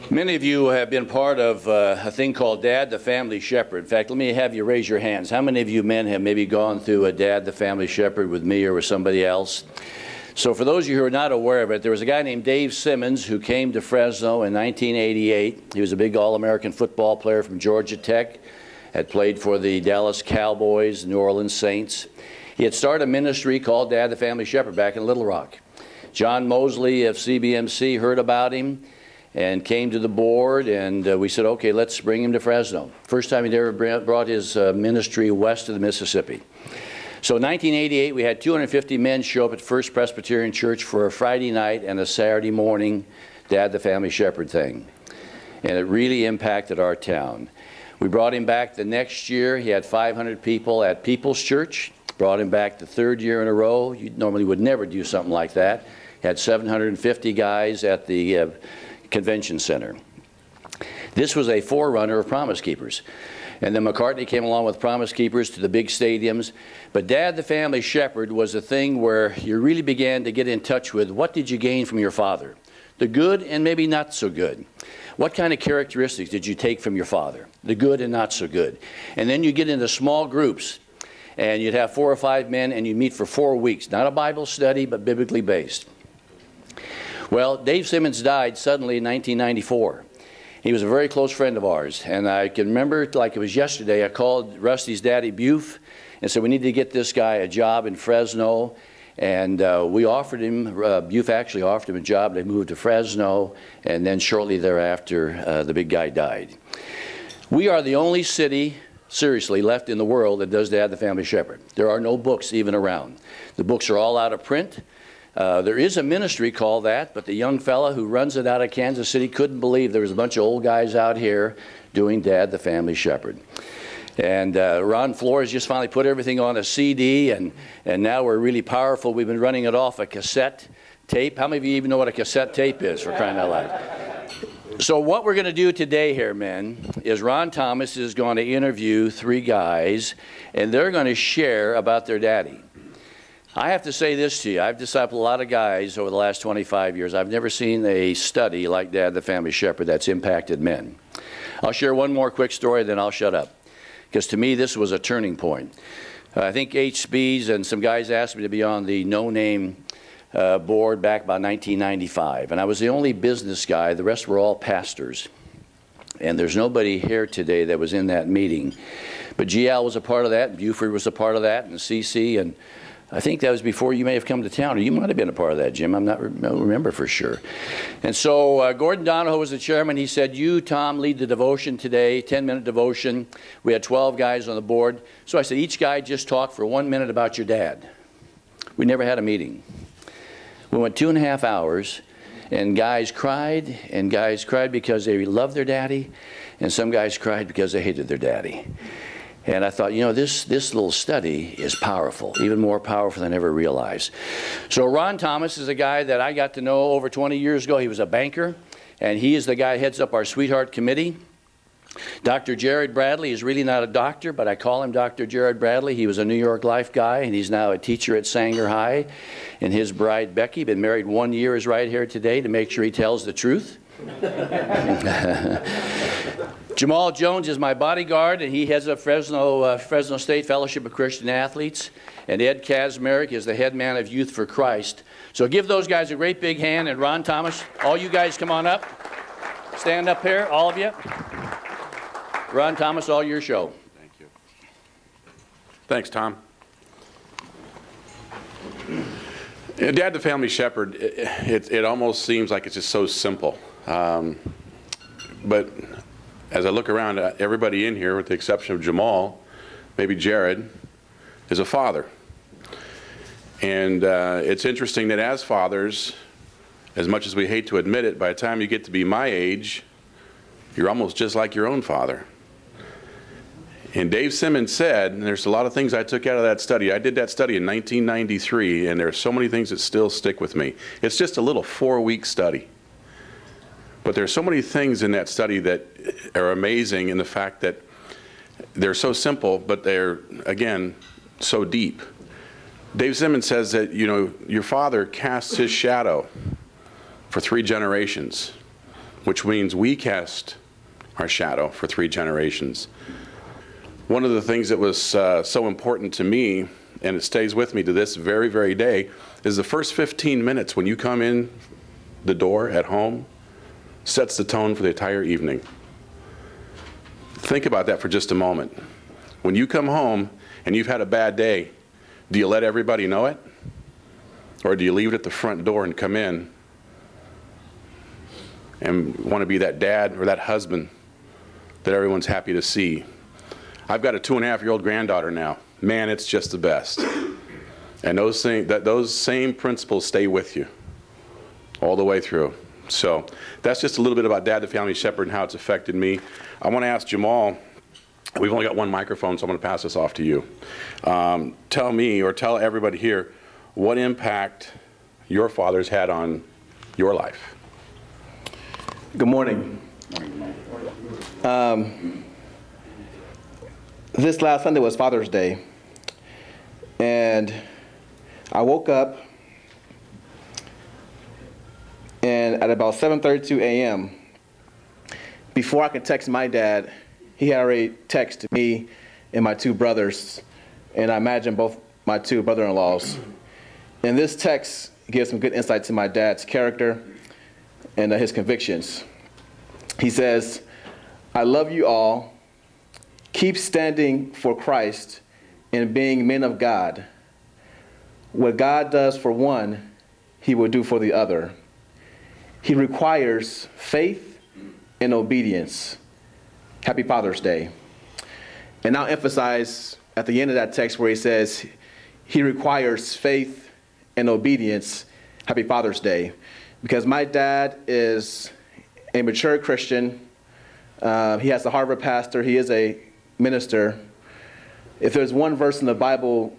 Many of you have been part of a thing called Dad the Family Shepherd. In fact, let me have you raise your hands. How many of you men have maybe gone through a Dad the Family Shepherd with me or with somebody else? So for those of you who are not aware of it, there was a guy named Dave Simmons who came to Fresno in 1988. He was a big All-American football player from Georgia Tech, had played for the Dallas Cowboys, New Orleans Saints. He had started a ministry called Dad the Family Shepherd back in Little Rock. John Mosley of CBMC heard about him and came to the board, and we said, okay, let's bring him to Fresno. First time he'd ever brought his ministry west of the Mississippi. So in 1988, we had 250 men show up at First Presbyterian Church for a Friday night and a Saturday morning Dad the Family Shepherd thing. And it really impacted our town. We brought him back the next year. He had 500 people at People's Church. Brought him back the third year in a row. You normally would never do something like that. Had 750 guys at the convention center. This was a forerunner of Promise Keepers. And then McCartney came along with Promise Keepers to the big stadiums. But Dad the Family Shepherd was a thing where you really began to get in touch with what did you gain from your father? The good and maybe not so good. What kind of characteristics did you take from your father? The good and not so good. And then you get into small groups. And you'd have 4 or 5 men and you'd meet for 4 weeks. Not a Bible study, but biblically based. Well, Dave Simmons died suddenly in 1994. He was a very close friend of ours, and I can remember like it was yesterday. I called Rusty's daddy, Buford, and said we need to get this guy a job in Fresno, and we offered him, Buford actually offered him a job. They moved to Fresno, and then shortly thereafter, the big guy died. We are the only city, seriously, left in the world that does Dad the Family Shepherd. There are no books even around. The books are all out of print. There is a ministry called that, but the young fella who runs it out of Kansas City couldn't believe there was a bunch of old guys out here doing Dad the Family Shepherd. And Ron Flores just finally put everything on a CD, and now we're really powerful. We've been running it off a cassette tape. How many of you even know what a cassette tape is, for crying out loud? So what we're going to do today here, men, is Ron Thomas is going to interview 3 guys, and they're going to share about their daddy. I have to say this to you. I've discipled a lot of guys over the last 25 years. I've never seen a study like Dad the Family Shepherd that's impacted men. I'll share one more quick story, then I'll shut up. Because to me, this was a turning point. I think H. Spees and some guys asked me to be on the no-name board back about 1995. And I was the only business guy. The rest were all pastors. And there's nobody here today that was in that meeting. But GL was a part of that, and Buford was a part of that, and CC, and I think that was before you may have come to town, or you might have been a part of that, Jim. I don't remember for sure. And so Gordon Donahoe was the chairman. He said, you, Tom, lead the devotion today, 10-minute devotion. We had 12 guys on the board. So I said, each guy just talk for 1 minute about your dad. We never had a meeting. We went 2.5 hours, and guys cried because they loved their daddy, and some guys cried because they hated their daddy. And I thought, you know, this little study is powerful, even more powerful than I ever realized. So Ron Thomas is a guy that I got to know over 20 years ago. He was a banker, and he is the guy who heads up our Sweetheart Committee. Dr. Jerrod Bradley is really not a doctor, but I call him Dr. Jerrod Bradley. He was a New York Life guy, and he's now a teacher at Sanger High. And his bride, Becky, been married 1 year, is right here today to make sure he tells the truth. Jamal Jones is my bodyguard, and he heads up Fresno State Fellowship+Christian Athletes. And Ed Kaczmarek is the head man of Youth for Christ. So give those guys a great big hand. And Ron Thomas, all you guys come on up. Stand up here, all of you. Ron Thomas, all your show. Thank you. Thanks, Tom. Dad the Family Shepherd, it almost seems like it's just so simple. But as I look around, everybody in here, with the exception of Jamal, maybe Jerrod, is a father. And it's interesting that as fathers, as much as we hate to admit it, by the time you get to be my age, you're almost just like your own father. And Dave Simmons said, and there's a lot of things I took out of that study. I did that study in 1993, and there are so many things that still stick with me. It's just a little 4-week study. But there are so many things in that study that are amazing in the fact that they're so simple, but they're, again, so deep. Dave Simmons says that, you know, your father casts his shadow for 3 generations. which means we cast our shadow for 3 generations. One of the things that was so important to me, and it stays with me to this very, very day, is the first 15 minutes when you come in the door at home sets the tone for the entire evening. Think about that for just a moment. When you come home and you've had a bad day, do you let everybody know it? Or do you leave it at the front door and come in and want to be that dad or that husband that everyone's happy to see? I've got a 2.5-year-old granddaughter now. Man, it's just the best. And those same principles stay with you all the way through. So that's just a little bit about Dad the Family Shepherd and how it's affected me. I want to ask Jamal, we've only got one microphone, so I'm going to pass this off to you. Tell me, or tell everybody here, what impact your father's had on your life. Good morning. This last Sunday was Father's Day, and I woke up, and at about 7:32 a.m., before I could text my dad, he had already texted me and my 2 brothers, and I imagine both my 2 brother-in-laws. And this text gives some good insight to my dad's character and his convictions. He says, "I love you all. Keep standing for Christ and being men of God. What God does for one, he will do for the other. He requires faith and obedience. Happy Father's Day." And I'll emphasize at the end of that text where he says, he requires faith and obedience. Happy Father's Day. Because my dad is a mature Christian. He has a Harvard pastor. He is a minister. If there's one verse in the Bible,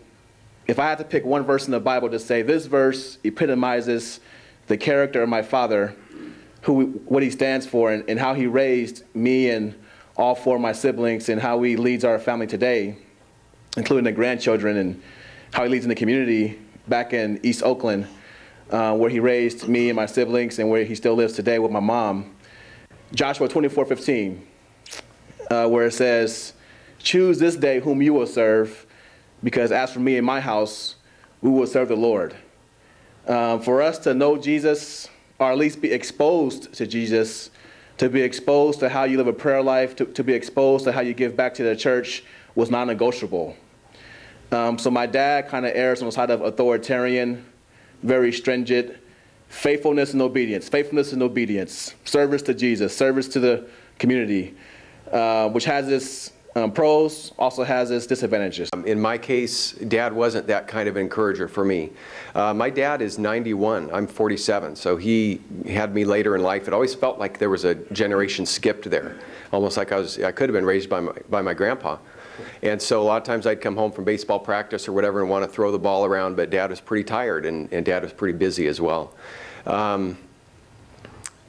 if I had to pick one verse in the Bible to say this verse epitomizes the character of my father, what he stands for, and how he raised me and all 4 of my siblings, and how he leads our family today, including the grandchildren, and how he leads in the community back in East Oakland, where he raised me and my siblings, and where he still lives today with my mom. Joshua 24:15, where it says, "Choose this day whom you will serve, because as for me and my house, we will serve the Lord." For us to know Jesus, or at least be exposed to Jesus, to be exposed to how you live a prayer life, to be exposed to how you give back to the church, was non-negotiable. So my dad kind of errs on the side of authoritarian, very stringent, faithfulness and obedience, service to Jesus, service to the community, which has its pros, also has its disadvantages. In my case, Dad wasn't that kind of encourager for me. My dad is 91, I'm 47, so he had me later in life. It always felt like there was a generation skipped there, almost like I could have been raised by my grandpa. And so a lot of times I'd come home from baseball practice or whatever and want to throw the ball around, but Dad was pretty tired, and Dad was pretty busy as well.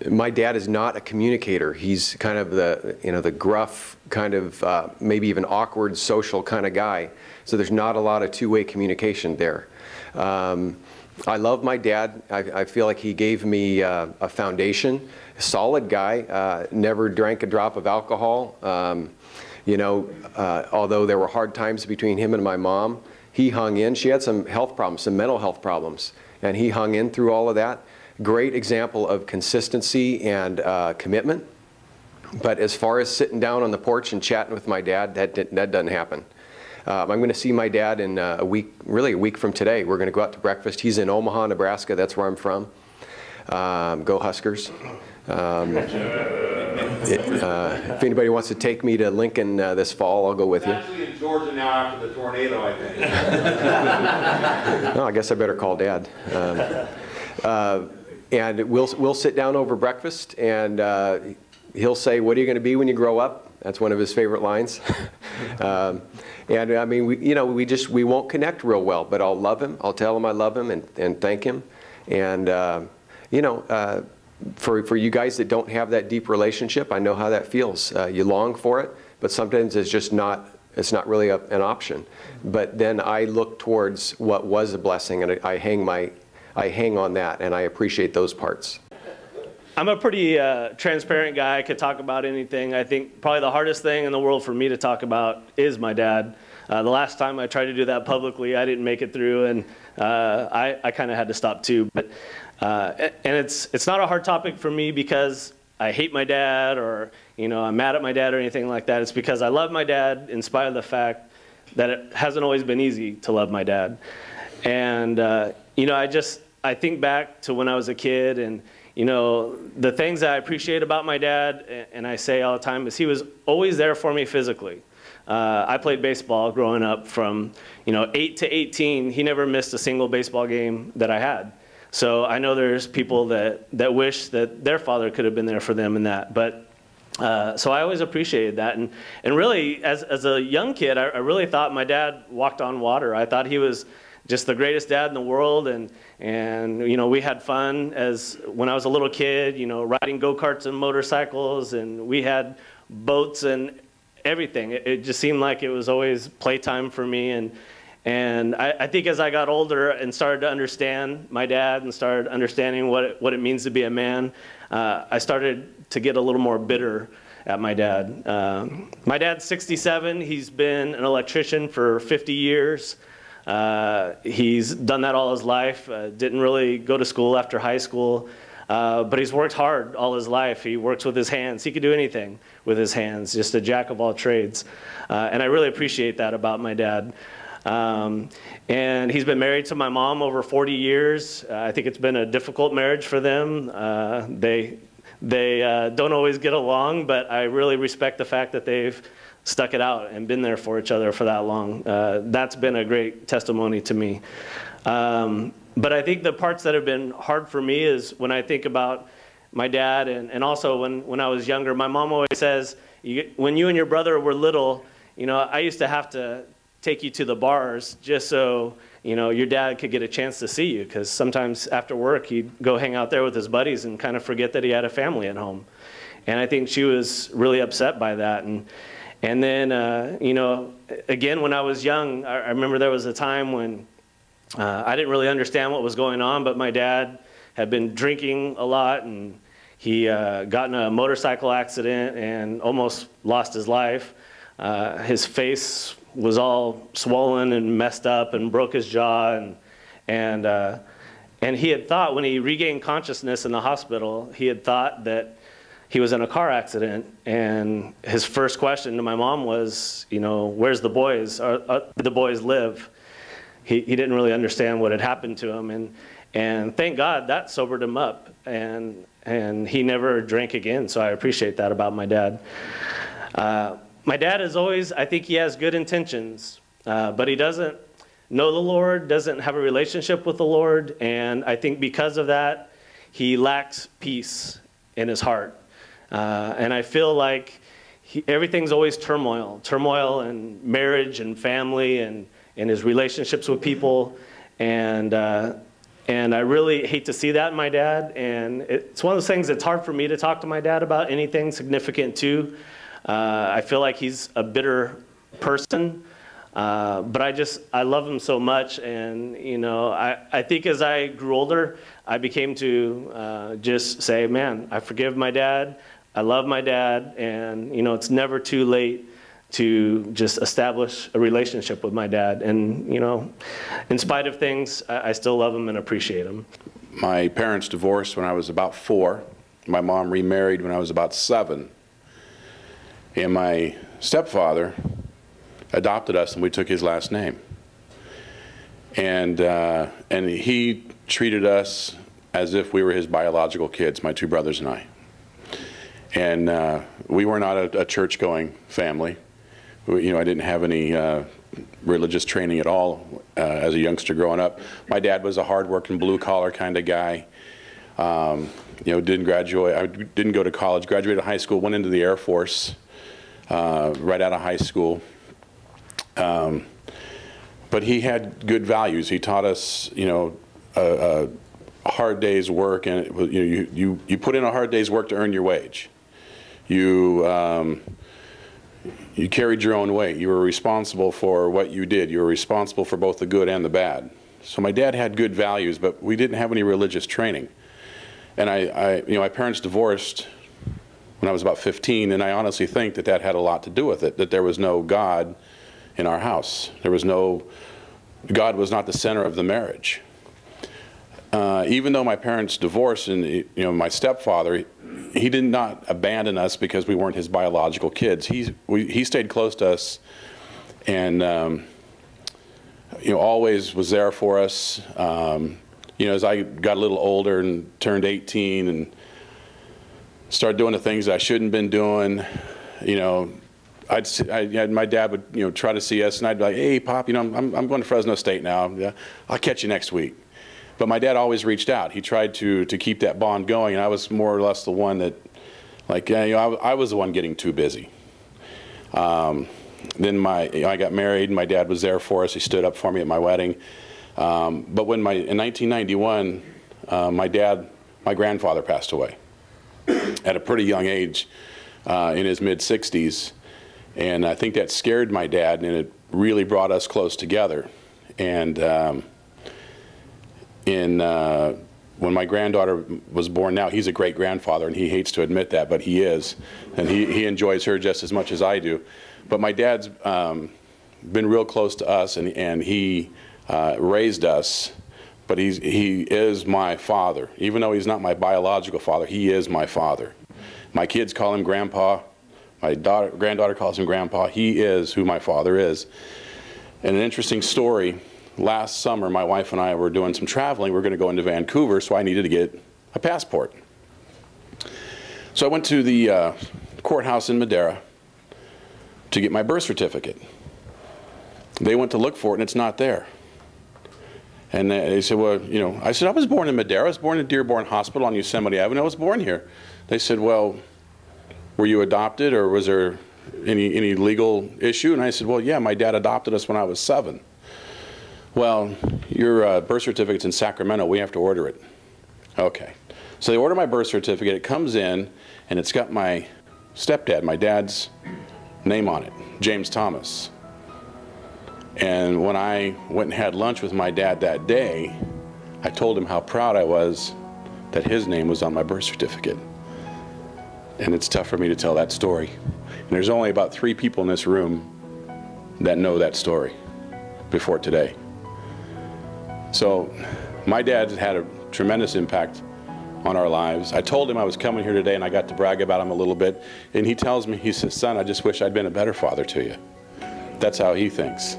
My dad is not a communicator. He's kind of the gruff, kind of maybe even awkward social kind of guy. So there's not a lot of two-way communication there. I love my dad. I feel like he gave me a foundation. A solid guy, never drank a drop of alcohol. Although there were hard times between him and my mom, he hung in. She had some health problems, some mental health problems, and he hung in through all of that. Great example of consistency and commitment. But as far as sitting down on the porch and chatting with my dad, that doesn't happen. I'm going to see my dad in a week from today. We're going to go out to breakfast. He's in Omaha, Nebraska. That's where I'm from. Go Huskers. If anybody wants to take me to Lincoln this fall, I'll go with you. It's actually in Georgia now after the tornado, I think. Oh, I guess I better call Dad. And we'll sit down over breakfast, and he'll say, "What are you going to be when you grow up?" That's one of his favorite lines. And I mean, we won't connect real well, but I'll love him. I'll tell him I love him and thank him. And for you guys that don't have that deep relationship, I know how that feels. You long for it, but sometimes it's just not. It's not really an option. But then I look towards what was a blessing, and I hang on that, and I appreciate those parts. I'm a pretty transparent guy. I could talk about anything. I think probably the hardest thing in the world for me to talk about is my dad. The last time I tried to do that publicly, I didn't make it through, and I kind of had to stop too. But and it's not a hard topic for me because I hate my dad, or I'm mad at my dad or anything like that. It's because I love my dad in spite of the fact that it hasn't always been easy to love my dad. And I think back to when I was a kid, and the things that I appreciate about my dad, and I say all the time, is he was always there for me physically. I played baseball growing up from 8 to 18. He never missed a single baseball game that I had. So I know there's people that wish that their father could have been there for them in that. But so I always appreciated that. And really, as a young kid, I really thought my dad walked on water. I thought he was just the greatest dad in the world. And we had fun when I was a little kid, riding go-karts and motorcycles. And we had boats and everything. It just seemed like it was always playtime for me. And I think as I got older and started to understand my dad and started understanding what it means to be a man, I started to get a little more bitter at my dad. My dad's 67. He's been an electrician for 50 years. He's done that all his life. Didn't really go to school after high school. But he's worked hard all his life. He works with his hands. He could do anything with his hands, just a jack of all trades. And I really appreciate that about my dad. And he's been married to my mom over 40 years. I think it's been a difficult marriage for them. They don't always get along, but I really respect the fact that they've stuck it out and been there for each other for that long. That's been a great testimony to me. But I think the parts that have been hard for me is when I think about my dad, and also when I was younger. My mom always says, when you and your brother were little, I used to have to take you to the bars just so your dad could get a chance to see you, because sometimes after work he'd go hang out there with his buddies and kind of forget that he had a family at home. And I think she was really upset by that. And then again, when I was young, I remember there was a time when I didn't really understand what was going on, but my dad had been drinking a lot, and he got in a motorcycle accident and almost lost his life. His face was all swollen and messed up and broke his jaw, and he had thought, when he regained consciousness in the hospital, he had thought that he was in a car accident. And his first question to my mom was, where's the boys? Where do the boys live? He didn't really understand what had happened to him, and thank God that sobered him up, and he never drank again. So I appreciate that about my dad. My dad is always, I think he has good intentions, but he doesn't know the Lord, doesn't have a relationship with the Lord, and I think because of that, he lacks peace in his heart. And I feel like everything's always turmoil in marriage and family and his relationships with people, and I really hate to see that in my dad. And it's one of those things that's hard for me to talk to my dad about anything significant too. I feel like he's a bitter person, but I love him so much. And I think as I grew older, I became to just say, man, I forgive my dad, I love my dad, and it's never too late to just establish a relationship with my dad. And in spite of things, I still love him and appreciate him. My parents divorced when I was about 4. My mom remarried when I was about 7. And my stepfather adopted us, and we took his last name. And he treated us as if we were his biological kids, my 2 brothers and I. And we were not a church-going family. I didn't have any religious training at all as a youngster growing up. My dad was a hard-working, blue-collar kind of guy. Didn't graduate. I didn't go to college. Graduated high school. Went into the Air Force right out of high school. But he had good values. He taught us, a hard day's work, and you put in a hard day's work to earn your wage. You carried your own weight. You were responsible for what you did. You were responsible for both the good and the bad. So my dad had good values, but we didn't have any religious training. And you know, my parents divorced when I was about 15, and I honestly think that that had a lot to do with it, that there was no God in our house. There was no, God was not the center of the marriage. Even though my parents divorced, and you know, my stepfather, he did not abandon us because we weren't his biological kids. He stayed close to us, and you know, always was there for us. You know, as I got a little older and turned 18 and started doing the things that I shouldn't have been doing, you know, my dad would, you know, try to see us, and I'd be like, hey, Pop, you know, I'm going to Fresno State now. Yeah, I'll catch you next week. But my dad always reached out. He tried to keep that bond going, and I was more or less the one that, like, you know, I was the one getting too busy. Then I got married, and my dad was there for us. He stood up for me at my wedding. But when in 1991, my grandfather passed away at a pretty young age, in his mid-60s. And I think that scared my dad, and it really brought us close together. And when my granddaughter was born, now he's a great-grandfather, and he hates to admit that, but he is. And he enjoys her just as much as I do. But my dad's been real close to us, and he raised us, but he is my father. Even though he's not my biological father, he is my father. My kids call him Grandpa. My granddaughter calls him Grandpa. He is who my father is. And an interesting story, last summer my wife and I were doing some traveling. We were going to go into Vancouver, so I needed to get a passport. So I went to the courthouse in Madera to get my birth certificate. They went to look for it, and it's not there. And they said, well, you know, I said, I was born in Madera. I was born in Dearborn Hospital on Yosemite Avenue. I was born here. They said, well, were you adopted, or was there any legal issue? And I said, well, yeah, my dad adopted us when I was 7. Well, your birth certificate's in Sacramento. We have to order it. Okay. So they order my birth certificate. It comes in, and it's got my stepdad, my dad's name on it, James Thomas. And when I went and had lunch with my dad that day, I told him how proud I was that his name was on my birth certificate. And it's tough for me to tell that story. And there's only about 3 people in this room that know that story before today. So my dad had a tremendous impact on our lives. I told him I was coming here today, and I got to brag about him a little bit. And he tells me, he says, son, I just wish I'd been a better father to you. That's how he thinks.